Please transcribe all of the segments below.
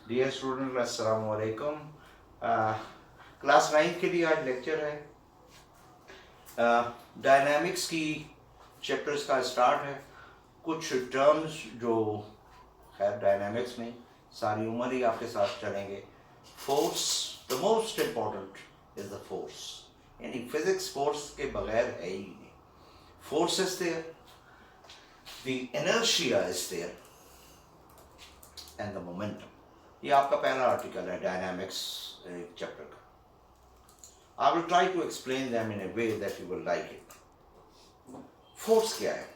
Dear student अस्सलाम वालेकुम। Class 9 के लिए आज लेक्चर है। डायनामिक्स की चैप्टर्स का स्टार्ट है। कुछ टर्म्स जो खैर डायनामिक्स में सारी उम्र ही आपके साथ चलेंगे। Force, the most important is the force, यानी फिजिक्स फोर्स के बगैर है ही नहीं। Force is there, the inertia is there and the momentum. ये आपका पहला आर्टिकल है डायनामिक्स चैप्टर का। I will try to explain them in a way that you will like it. Force क्या है?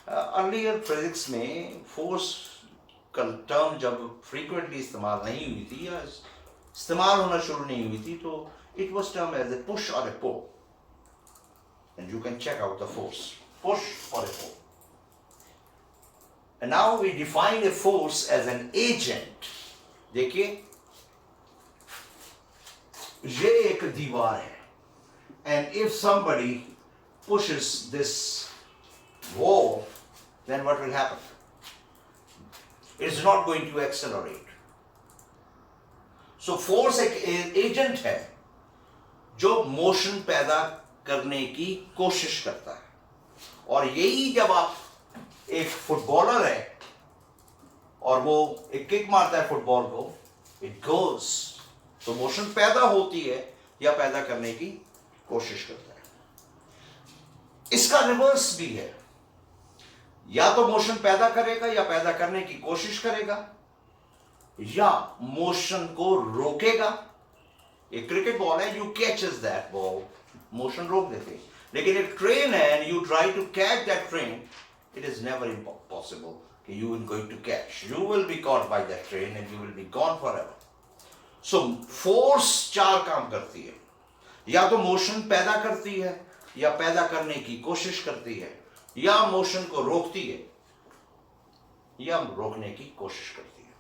अर्लियर फिजिक्स में फोर्स का term जब फ्रीक्वेंटली इस्तेमाल नहीं हुई थी या इस्तेमाल होना शुरू नहीं हुई थी, तो it was term as a push और a pull, and you can check out the force, push और a pull. And now we define a force as an agent. देखिए, ये एक दीवार है, and if somebody pushes this wall, then what will happen? It's not going to accelerate. So force एक agent है जो motion पैदा करने की कोशिश करता है, और यही जब आप एक फुटबॉलर है और वो एक किक मारता है फुटबॉल को, इट गोज, तो मोशन पैदा होती है या पैदा करने की कोशिश करता है. इसका रिवर्स भी है, या तो मोशन पैदा करेगा या पैदा करने की कोशिश करेगा, या मोशन को रोकेगा. एक क्रिकेट बॉल है, you catches that ball, motion रोक देते हैं. लेकिन एक ट्रेन है and you try to catch that train, it is never possible that you are going to catch. You will be caught by that train and you will be gone forever. So force चार काम करती है, या तो motion पैदा करती है या पैदा करने की कोशिश करती है, या मोशन को रोकती है या रोकने की कोशिश करती है.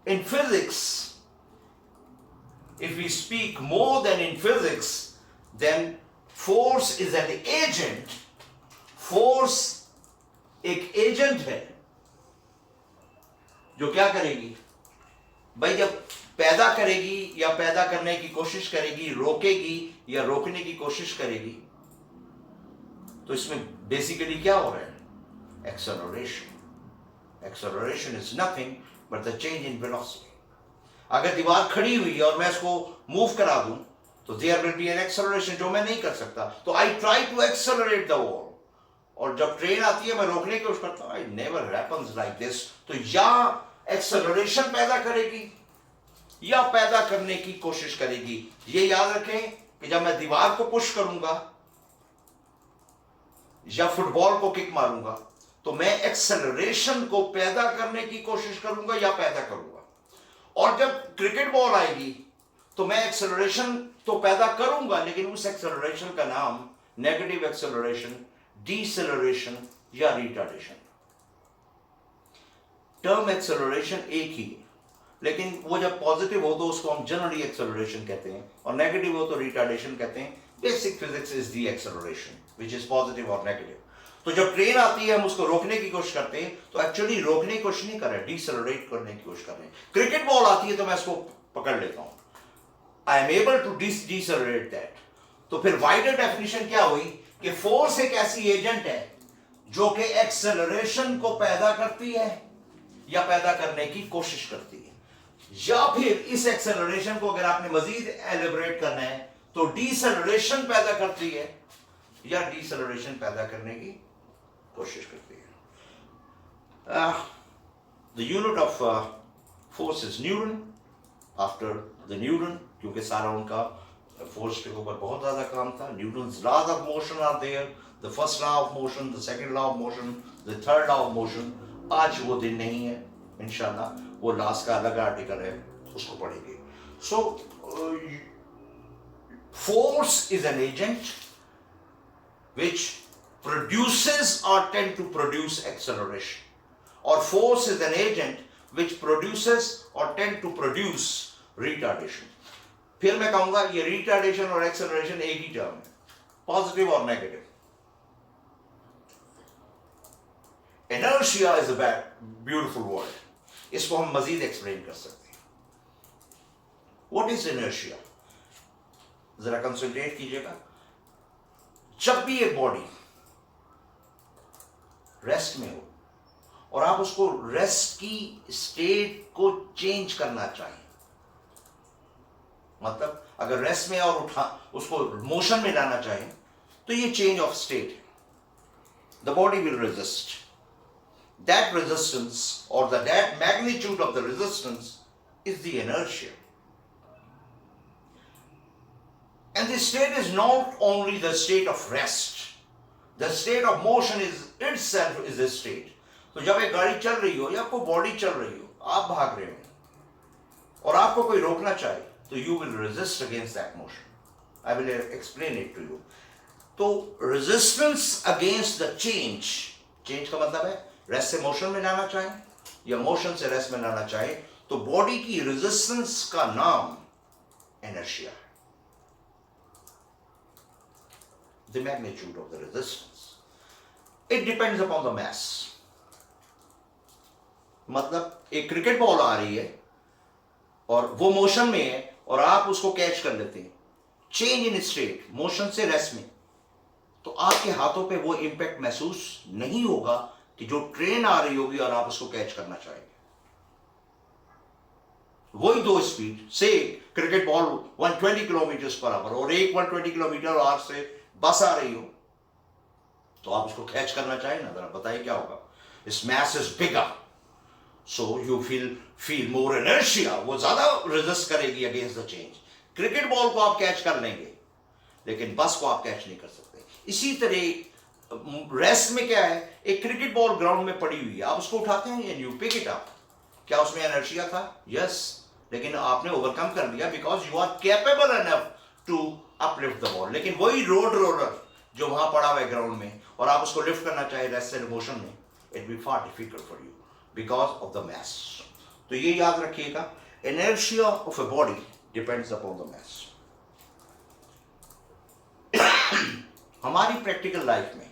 In physics, if we speak more than in physics, then force is an agent. Force एक एजेंट है जो क्या करेगी भाई, जब पैदा करेगी या पैदा करने की कोशिश करेगी, रोकेगी या रोकने की कोशिश करेगी, तो इसमें बेसिकली क्या हो रहा है? Acceleration. Acceleration is nothing but the change in velocity. अगर दीवार खड़ी हुई और मैं इसको मूव करा दूं, तो there will be an acceleration जो मैं नहीं कर सकता. तो I try to accelerate the wall, और जब ट्रेन आती है मैं रोकने की कोशिश करता हूं. It never happens like this. तो या एक्सेलरेशन पैदा करेगी या पैदा करने की कोशिश करेगी. ये याद रखें कि जब मैं दीवार को पुश करूंगा या फुटबॉल को किक मारूंगा, तो मैं एक्सेलरेशन को पैदा करने की कोशिश करूंगा या पैदा करूंगा. और जब क्रिकेट बॉल आएगी तो मैं एक्सेलरेशन तो पैदा करूंगा, लेकिन उस एक्सेलरेशन का नाम नेगेटिव एक्सेलरेशन, डिसेलरेशन या रिटार्डेशन. टर्म एक्सेलरेशन एक ही है, लेकिन वो जब पॉजिटिव हो तो उसको हम जनरली एक्सेलरेशन कहते हैं, और नेगेटिव हो तो रिटार्डेशन कहते हैं. Basic physics is the acceleration which is positive और नेगेटिव. तो जब ट्रेन आती है हम उसको रोकने की कोशिश करते हैं, तो एक्चुअली रोकने की कोशिश नहीं कर रहे, डिसेलरेट करने की कोशिश कर रहे हैं. क्रिकेट बॉल आती है तो मैं इसको पकड़ लेता हूं, I am able to decelerate that. तो फिर वाइडर डेफिनेशन क्या हुई कि फोर्स एक ऐसी एजेंट है जो कि एक्सेलरेशन को पैदा करती है या पैदा करने की कोशिश करती है, या फिर इस एक्सेलरेशन को अगर आपने मजीद एलिब्रेट करना है तो डिसेलरेशन पैदा करती है या डिसेलरेशन पैदा करने की कोशिश करती है. The unit of force is Newton. After the Newton, क्योंकि सारा उनका फोर्स के ऊपर बहुत ज्यादा काम था. Newton's laws of motion are there, the first law of motion, the second law of motion, the third law of motion. आज वो दिन नहीं है, इंशाल्लाह वो लास्ट का अलग आर्टिकल है, उसको पढ़ेंगे. So force is an agent which produces or tend to produce acceleration, or force is an agent which produces or tend to produce retardation. फिर मैं कहूंगा ये रिटार्डेशन और एक्सेलरेशन एक ही टर्म है, पॉजिटिव और negative. Inertia is a beautiful word, इसको हम मजीद एक्सप्लेन कर सकते हैं। What is inertia? जरा कंसंट्रेट कीजिएगा। जब भी एक बॉडी रेस्ट में हो और आप उसको रेस्ट की स्टेट को चेंज करना चाहें, मतलब अगर रेस्ट में और उसको मोशन में लाना चाहें, तो ये चेंज ऑफ स्टेट है। The body will resist. That resistance और that magnitude of the resistance is the inertia. And the state is not only the state of rest. The state of motion is itself is a state. तो जब एक गाड़ी चल रही हो या आपको बॉडी चल रही हो, आप भाग रहे हो और आपको कोई रोकना चाहे, तो you will resist against that motion. I will explain it to you. तो resistance against the change का मतलब है रेस्ट से मोशन में लाना चाहे या मोशन से रेस्ट में लाना चाहे, तो बॉडी की रेजिस्टेंस का नाम इनर्शिया है। The magnitude of the resistance. It depends upon the mass. मतलब एक क्रिकेट बॉल आ रही है और वो मोशन में है और आप उसको कैच कर लेते हैं, चेंज इन स्टेट, मोशन से रेस्ट में, तो आपके हाथों पे वो इंपैक्ट महसूस नहीं होगा कि जो ट्रेन आ रही होगी और आप उसको कैच करना चाहेंगे। वही दो स्पीड से cricket ball 120 kilometre per hour और एक 120 किलोमीटर आवर से बस आ रही हो, तो आप उसको कैच करना चाहें ना, जरा बताइए क्या होगा? इस mass is bigger, so you feel more inertia, वो ज्यादा रेजिस्ट करेगी against the change. Cricket ball को आप कैच कर लेंगे लेकिन बस को आप कैच नहीं कर सकते। इसी तरह रेस्ट में क्या है, एक क्रिकेट बॉल ग्राउंड में पड़ी हुई है, आप उसको उठाते हैं and you pick it up, क्या उसमें इनर्शिया था? यस, लेकिन आपने ओवरकम कर लिया because you are capable enough to uplift the ball. लेकिन वही रोड रोलर जो वहां पड़ा हुआ है ग्राउंड में और आप उसको लिफ्ट करना चाहे रेस्ट से मोशन में, it be far difficult for you because of the mass. तो ये याद रखिएगा, inertia of a body depends upon the mass. हमारी प्रैक्टिकल लाइफ में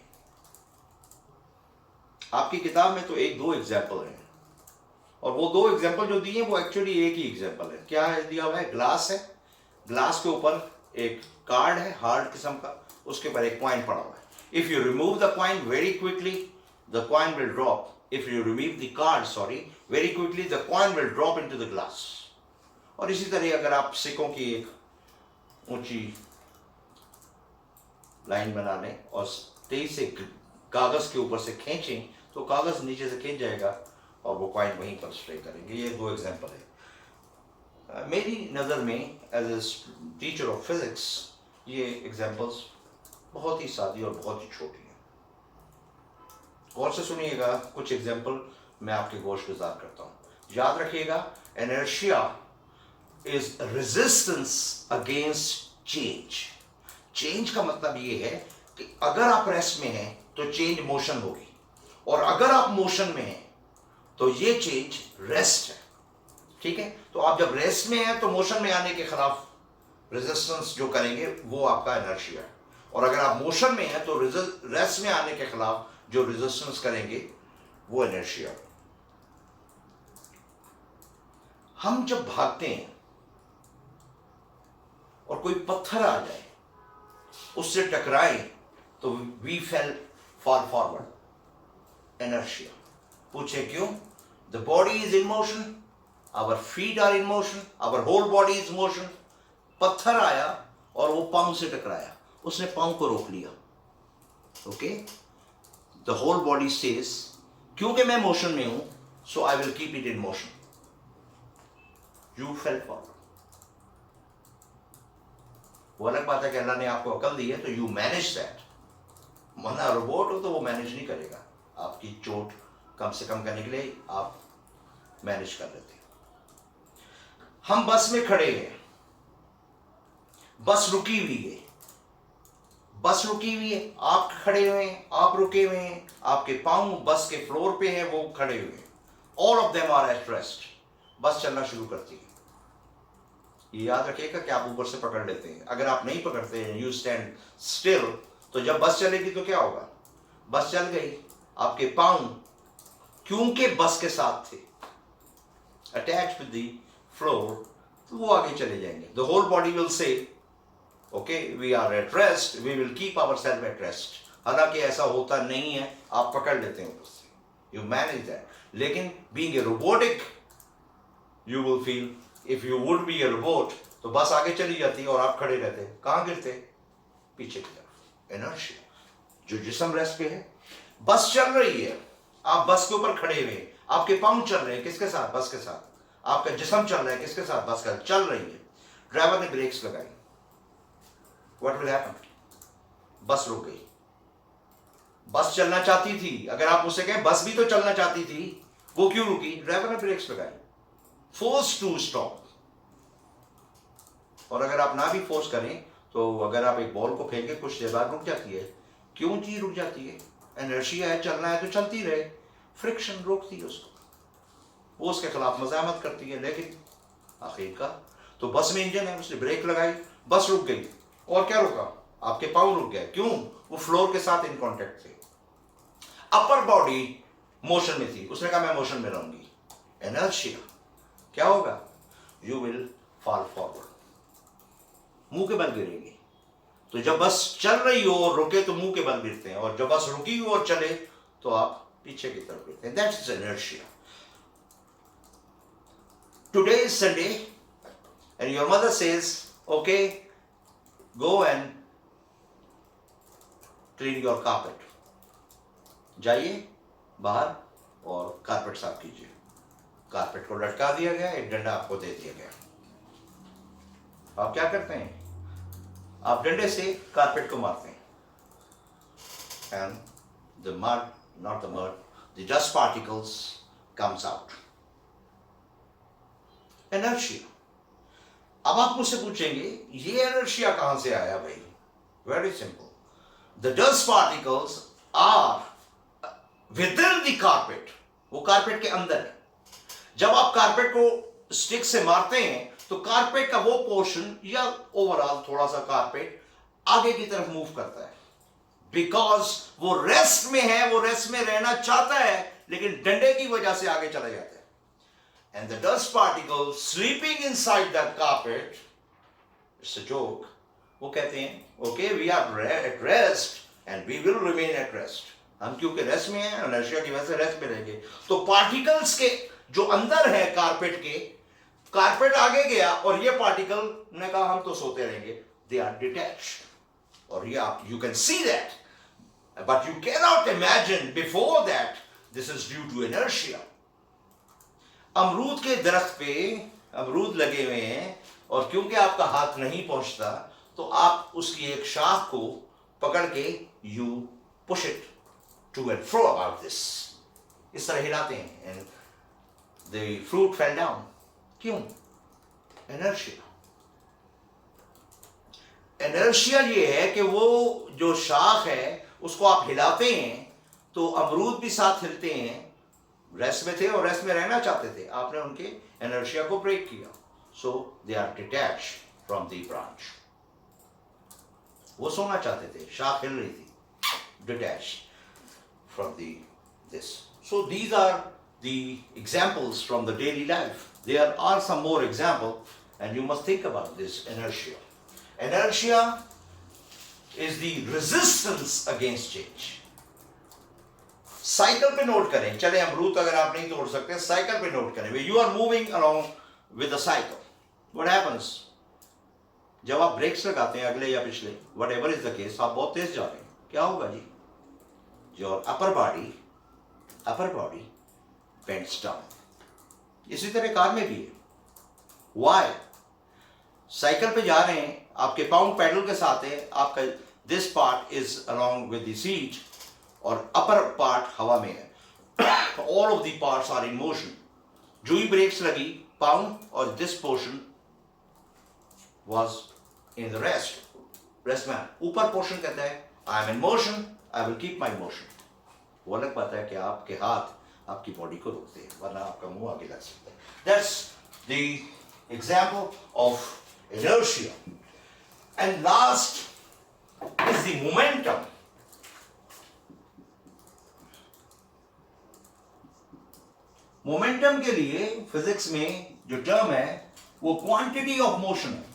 आपकी किताब में तो एक दो एग्जाम्पल हैं, और वो दो एग्जाम्पल जो दिए वो एक्चुअली एक ही एग्जाम्पल है। क्या है दिया हुआ है? ग्लास है, ग्लास के ऊपर एक कार्ड है हार्ड किस्म का, उसके ऊपर एक कॉइन पड़ा हुआ है। If you remove the coin very quickly the coin will drop, if you remove the card very quickly the coin will drop into the glass. और इसी तरह अगर आप सिक्कों की एक ऊंची लाइन बना लें और तेज से कागज के ऊपर से खींचें, तो कागज नीचे से खींच जाएगा और वो कॉइन वहीं पर स्टे करेंगे। ये दो एग्जाम्पल है। मेरी नज़र में as a teacher of physics ये एग्जाम्पल्स बहुत ही सादी और बहुत ही छोटी हैं। गौर से सुनिएगा, कुछ एग्जाम्पल मैं आपके गोश गुजार करता हूँ। याद रखिएगा, inertia is resistance against change. Change का मतलब ये है कि अगर आप रेस्ट में हैं तो चेंज मोशन होगी, और अगर आप मोशन में हैं तो ये चेंज रेस्ट है। ठीक है, तो आप जब रेस्ट में हैं तो मोशन में आने के खिलाफ रेजिस्टेंस जो करेंगे वो आपका इनर्शिया है, और अगर आप मोशन में हैं तो रेस्ट में आने के खिलाफ जो रेजिस्टेंस करेंगे वो इनर्शिया। हम जब भागते हैं और कोई पत्थर आ जाए उससे टकराए तो we fell for forward, inertia. पूछे क्यों? The body is in motion, our feet are in motion, our whole body is motion. पत्थर आया और वो पांव से टकराया, उसने पांव को रोक लिया। Okay, the whole body stays, क्योंकि मैं मोशन में हूं, so I will keep it in motion. You fell forward. वो अलग बात है कि अल्लाह ने आपको अकल दी है तो you manage that. वरना रोबोट हो तो वो मैनेज नहीं करेगा, आपकी चोट कम से कम करने के लिए आप मैनेज कर लेते हैं। हम बस में खड़े हैं, बस रुकी हुई है, बस रुकी हुई है, आप खड़े हुए हैं, आप रुके हुए हैं, आपके पांव बस के फ्लोर पे हैं, वो खड़े हुए हैं। All of them are at rest. बस चलना शुरू करती है। ये याद रखिएगा कि आप ऊपर से पकड़ लेते हैं। अगर आप नहीं पकड़ते हैं, यू स्टैंड स्टिल, तो जब बस चलेगी तो क्या होगा? बस चल गई, आपके पांव क्योंकि बस के साथ थे, अटैच विद द फ्लोर, तो वो आगे चले जाएंगे. The whole body will say okay we are at rest, we will keep our self at rest. हालांकि ऐसा होता नहीं है, आप पकड़ लेते हैं उससे, यू मैनेज दैट. लेकिन being a robotic, you will feel if you would be A robot, तो बस आगे चली जाती और आप खड़े रहते, कहां गिरते? पीछे की तरफ. इनर्शिया. जो जिस्म रेस्ट पे है, बस चल रही है, आप बस के ऊपर खड़े हुए, आपके पांव चल रहे हैं, किसके साथ? बस के साथ. आपका जिस्म चल रहा है, किसके साथ? बस का. चल रही है, ड्राइवर ने ब्रेक्स लगाई, व्हाट विल हैपन? बस रुक गई. बस चलना चाहती थी, अगर आप मुझसे कहें बस भी तो चलना चाहती थी, वो क्यों रुकी? ड्राइवर ने ब्रेक्स लगाई. Force to stop. और अगर आप ना भी फोर्स करें, तो अगर आप एक बॉल को फेंके कुछ देर बाद रुक जाती है. क्यों जी रुक जाती है? इनर्शिया है, चलना है तो चलती रहे. फ्रिक्शन रोकती है उसको, वो उसके खिलाफ मज़ामत करती है. लेकिन आखिर का तो बस में इंजन है, उसने ब्रेक लगाई, बस रुक गई. और क्या रुका? आपके पाँव रुक गए. क्यों? वो फ्लोर के साथ इन कांटेक्ट थे. अपर बॉडी मोशन में थी, उसने कहा मैं मोशन में रहूंगी. इनर्शिया. क्या होगा? यू विल फॉल फॉरवर्ड, मुंह के बल गिरेंगे. तो जब बस चल रही हो और रुके तो मुंह के बल गिरते हैं, और जब बस रुकी हो और चले तो आप पीछे की तरफ गिरते हैं. That's inertia. Today is Sunday and your mother says okay go and clean your carpet. जाइए बाहर और कारपेट साफ कीजिए. कारपेट को लटका दिया गया, एक डंडा आपको दे दिया गया. आप क्या करते हैं? आप डंडे से कारपेट को मारते हैं. And the mud, not the mud, the dust particles comes out. Inertia. अब आप मुझसे पूछेंगे ये इनर्शिया कहां से आया भाई? Very simple. The dust particles are within the carpet. वो कारपेट के अंदर है. जब आप कारपेट को स्टिक से मारते हैं तो कारपेट का वो पोर्शन या ओवरऑल थोड़ा सा कारपेट आगे की तरफ मूव करता है, बिकॉज वो रेस्ट में है, वो रेस्ट में रहना चाहता है, लेकिन डंडे की वजह से आगे चला जाता है. And the dust particle sleeping inside that carpet, it's a joke. वो कहते हैं okay we are at rest and we will remain at rest. हम क्योंकि रेस्ट में हैं, इनर्शिया की वजह से रेस्ट में रहेंगे. तो पार्टिकल्स के जो अंदर है कारपेट के, कारपेट आगे गया और ये पार्टिकल ने कहा हम तो सोते रहेंगे. They are detached. और ये आप you can see that, but you can not imagine before that this is due to inertia. अमरूद के दरख्त पे अमरूद लगे हुए हैं, और क्योंकि आपका हाथ नहीं पहुंचता तो आप उसकी एक शाख को पकड़ के you push it to and fro about this. इस तरह हिलाते हैं and the fruit fell down. क्यों? इनर्शिया. इनर्शिया ये है कि वो जो शाख है उसको आप हिलाते हैं तो अमरूद भी साथ हिलते हैं. रेस्ट में थे और रेस्ट में रहना चाहते थे, आपने उनके इनर्शिया को ब्रेक किया, so they are detached from the branch. वो सोना चाहते थे, शाख हिल रही थी, detached from the this. So these are the examples from the daily life. There are some more examples, and you must think about this inertia. Inertia is the resistance against change. Cycle पे note करें. चले अमरूद अगर आप नहीं तोड़ सकते, cycle पे नोट करें. You are moving along with the cycle. What happens? जब आप ब्रेक्स लगाते हैं अगले या पिछले, whatever is the case, आप बहुत तेज जा रहे हैं, क्या होगा जी? Your upper body bends down. इसी तरह कार में भी है. Why? साइकिल पे जा रहे हैं, आपके पाँव पैडल के साथ है, आपका this part is along with the seat और अपर पार्ट हवा में है. All of the parts are in motion. जो ही ब्रेक्स लगी, पाँव और this portion was in the rest में. ऊपर पोर्शन कहता है I am in motion, I will keep my motion. वो अलग बात है कि आपके हाथ आपकी बॉडी को रोकते हैं, वरना आपका मुंह आगे लग सकता है. That's the example of inertia. And last is the momentum. Momentum के लिए फिजिक्स में जो टर्म है वो क्वांटिटी ऑफ मोशन है.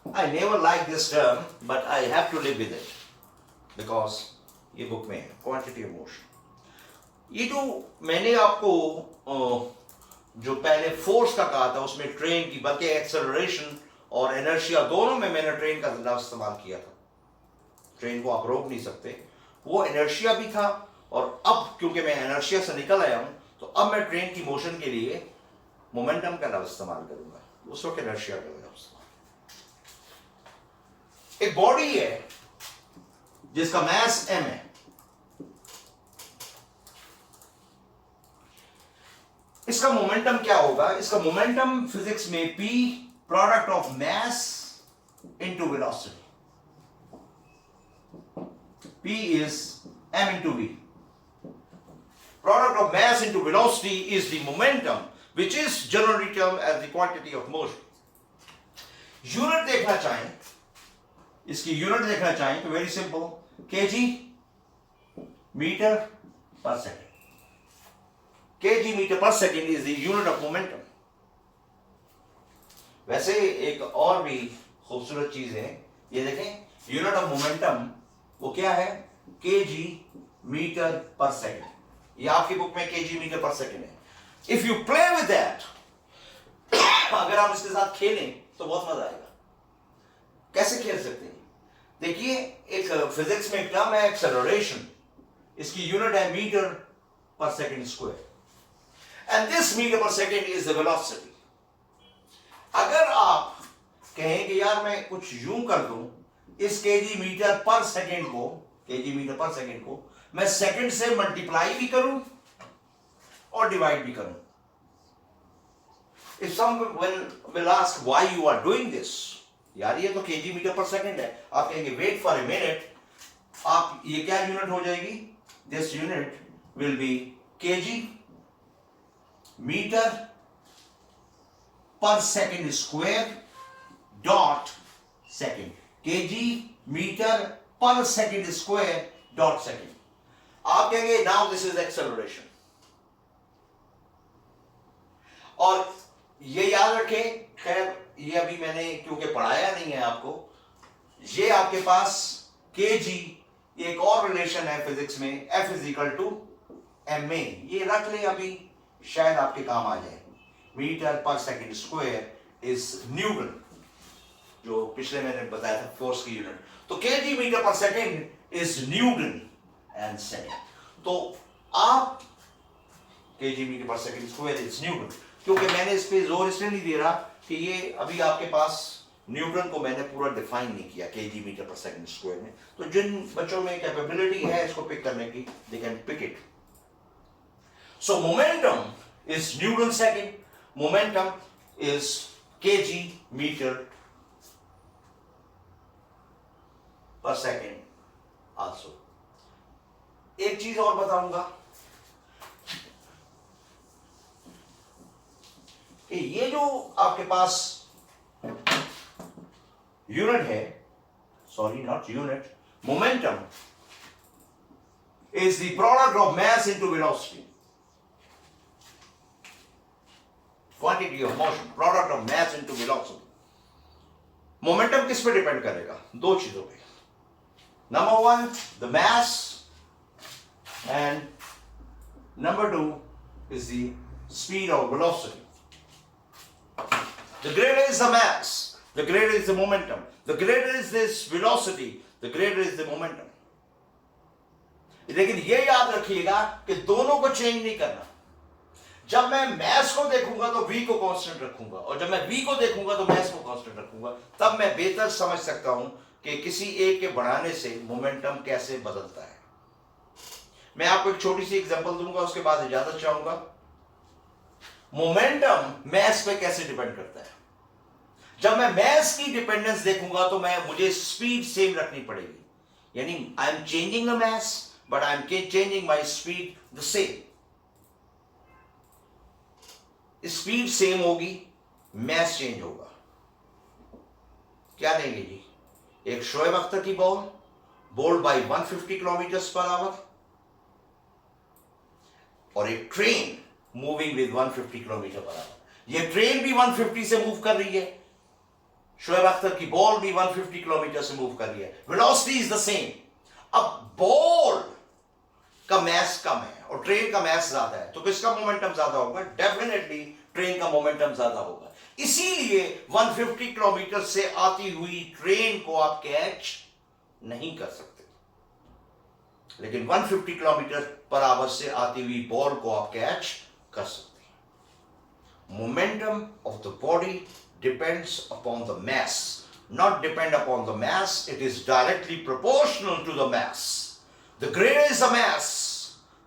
I never like this term but I have to live with it because ये बुक में है क्वांटिटी ऑफ मोशन. ये जो मैंने आपको जो पहले फोर्स का कहा था उसमें ट्रेन की, बल्कि एक्सेलरेशन और इनर्शिया दोनों में मैंने ट्रेन का लफ्ज इस्तेमाल किया था. ट्रेन को आप रोक नहीं सकते, वो इनर्शिया भी था. और अब क्योंकि मैं इनर्शिया से निकल आया हूं तो अब मैं ट्रेन की मोशन के लिए मोमेंटम का लफ्ज इस्तेमाल करूंगा, उस वक्त इनर्शिया का लफ्ज. एक बॉडी है जिसका मास m है. इसका मोमेंटम क्या होगा? इसका मोमेंटम फिजिक्स में p product of mass into velocity. p is m into v. Product of mass into velocity is the momentum, which is generally termed as the quantity of motion. Unit देखना चाहें, इसकी unit देखना चाहें तो very simple, kg metre per second. kg metre per second is the unit of momentum. वैसे एक और भी खूबसूरत चीज है, ये देखें, यूनिट ऑफ मोमेंटम वो क्या है? kg metre per second. ये आपकी बुक में kg मीटर पर सेकेंड है. If you play with that, अगर आप इसके साथ खेलें तो बहुत मजा आएगा. कैसे खेल सकते हैं? देखिए, एक फिजिक्स में एक टर्म है एक्सेलरेशन. इसकी यूनिट है metre per second square. And this metre per second is the velocity. अगर आप कहें कि यार मैं कुछ यूं कर दूं, इस kg मीटर पर सेकेंड को मैं सेकेंड से मल्टीप्लाई भी करूं और डिवाइड भी करूं. If someone will ask why you are doing this, यार ये तो kg मीटर पर सेकेंड है. आप कहेंगे wait for a minute, आप ये क्या यूनिट हो जाएगी? This unit will be kg metre per second square dot second. kg metre per second square dot second. आप कहेंगे नाउ दिस इज एक्सेलरेशन. और ये याद रखें, खैर ये अभी मैंने क्योंकि पढ़ाया नहीं है आपको, ये आपके पास kg एक और रिलेशन है फिजिक्स में, F is equal to ma. ये रख ले, अभी शायद आपके काम आ जाए. Metre per second square is Newton, जो पिछले मैंने बताया था फोर्स की यूनिट. तो kg metre per second is Newton and second. तो आप kg metre per second square is Newton, क्योंकि मैंने इस पे जोर इसलिए नहीं दे रहा कि ये अभी आपके पास न्यूटन को मैंने पूरा डिफाइन नहीं किया kg metre per second square में. तो जिन बच्चों में कैपेबिलिटी है इसको पिक करने की, they can pick it. So momentum is newton second, momentum is kg metre per second also. एक चीज और बताऊंगा कि ये जो आपके पास यूनिट है, sorry not unit, momentum is the product of mass into velocity. Quantity of motion, product of mass into velocity. Momentum किस पे डिपेंड करेगा? दो चीजों पे. Number one, the mass, and number two is the speed or velocity. The greater is the mass, the greater is the momentum. The greater is this velocity, the greater is the momentum. लेकिन ये याद रखिएगा कि दोनों को change नहीं करना. जब मैं mass को देखूंगा तो v को कांस्टेंट रखूंगा, और जब मैं v को देखूंगा तो mass को कांस्टेंट रखूंगा. तब मैं बेहतर समझ सकता हूं कि किसी एक के बढ़ाने से मोमेंटम कैसे बदलता है. मैं आपको एक छोटी सी एग्जांपल दूंगा, उसके बाद इजाजत चाहूंगा. मोमेंटम मास पे कैसे डिपेंड करता है? जब मैं मास की डिपेंडेंस देखूंगा तो मुझे स्पीड सेम रखनी पड़ेगी. यानी I am changing the mass but I am changing my speed the same. Speed same होगी, मास चेंज होगा. क्या लेंगे जी? एक शोएब अख्तर की ball bowled by 150 kilometre per hour, और एक train moving with 150 kilometre per hour. ये ट्रेन भी 150 से मूव कर रही है, शोएब अख्तर की बॉल भी 150 किलोमीटर से मूव कर रही है, वेलोसिटी इज द सेम। अब बॉल का मास कम है और ट्रेन का मास ज्यादा है, तो किसका मोमेंटम ज्यादा होगा? डेफिनेटली ट्रेन का मोमेंटम ज्यादा होगा। इसीलिए 150 किलोमीटर से आती हुई ट्रेन को आप कैच नहीं कर सकते, लेकिन 150 किलोमीटर पर आवर से आती हुई बॉल को आप कैच कर सकते हैं। Momentum of the body depends upon the mass, not depend upon the mass, it is directly proportional to the mass. The greater is the mass,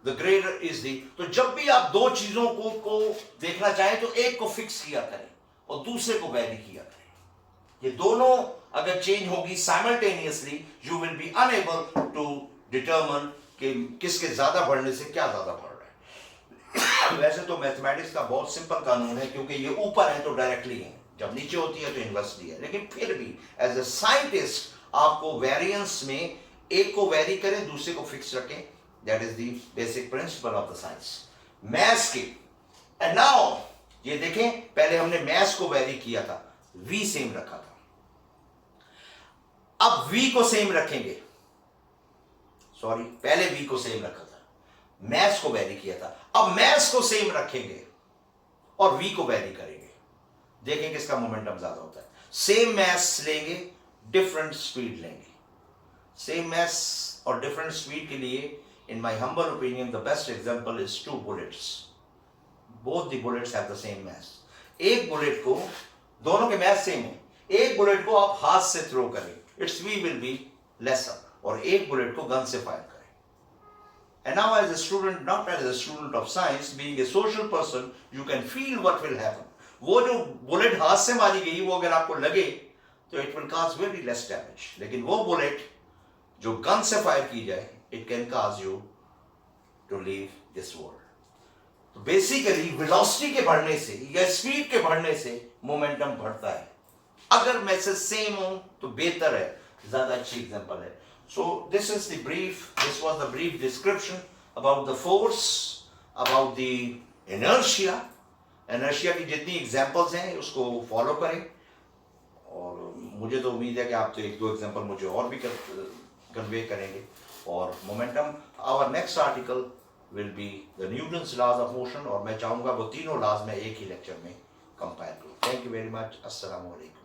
the greater is the, तो जब भी आप दो चीजों को देखना चाहें तो एक को फिक्स किया करें और दूसरे को वैरी किया करें। ये दोनों अगर चेंज होगी simultaneously, you will be unable to determine कि किसके ज्यादा बढ़ने से क्या ज्यादा बढ़ रहा है। वैसे तो मैथमेटिक्स का बहुत सिंपल कानून है, क्योंकि ये ऊपर है तो डायरेक्टली है, जब नीचे होती है तो इनवर्सली है, लेकिन फिर भी एज ए साइंटिस्ट आपको वेरिएंस में एक को वेरी करें, दूसरे को फिक्स रखें। That is the basic principle of the science maths की। एंड नाउ ये देखें, पहले हमने मैथ्स को वेरी किया था, v सेम रखा था, अब v को सेम रखेंगे, सॉरी पहले v को सेम रखा था, मैथ्स को वेरी किया था, अब मैथ्स को सेम रखेंगे और v को वेरी करेंगे, देखें किसका मोमेंटम ज्यादा होता है। सेम मैथ्स लेंगे, डिफरेंट स्पीड लेंगे। सेम मैथ्स और डिफरेंट स्पीड के लिए in my humble opinion the best example is to bullets. Both the bullets have the same mass. एक बुलेट को, दोनों के मास सेम है, एक बुलेट को आप हाथ से थ्रो करें, it's we will be lesser, और एक बुलेट को गन से फायर करें। And now as a student, not as a student of science, being a social person, you can feel what will happen. वो जो बुलेट हाथ से मारी गई वो अगर आपको लगे तो it will cause very less damage, लेकिन वो बुलेट जो गन से फायर की जाए it can cause you to leave this world. तो बेसिकली वेलोसिटी के बढ़ने से या स्पीड के बढ़ने से मोमेंटम बढ़ता है। अगर मैसेज सेम हो तो बेहतर है, ज्यादा अच्छी एग्जांपल है। So this was the brief description about the force, about the inertia. Inertia की जितनी एग्जांपल्स हैं उसको फॉलो करें, और मुझे तो उम्मीद है कि आप तो एक दो एग्जांपल मुझे और भी कन्वे करेंगे। और momentum, our next article will be the Newton's laws of motion, और मैं चाहूँगा वो तीनों लॉज में एक ही लेक्चर में कंपायर करूँ। Thank you very much. अस्सलाम वालेकुम।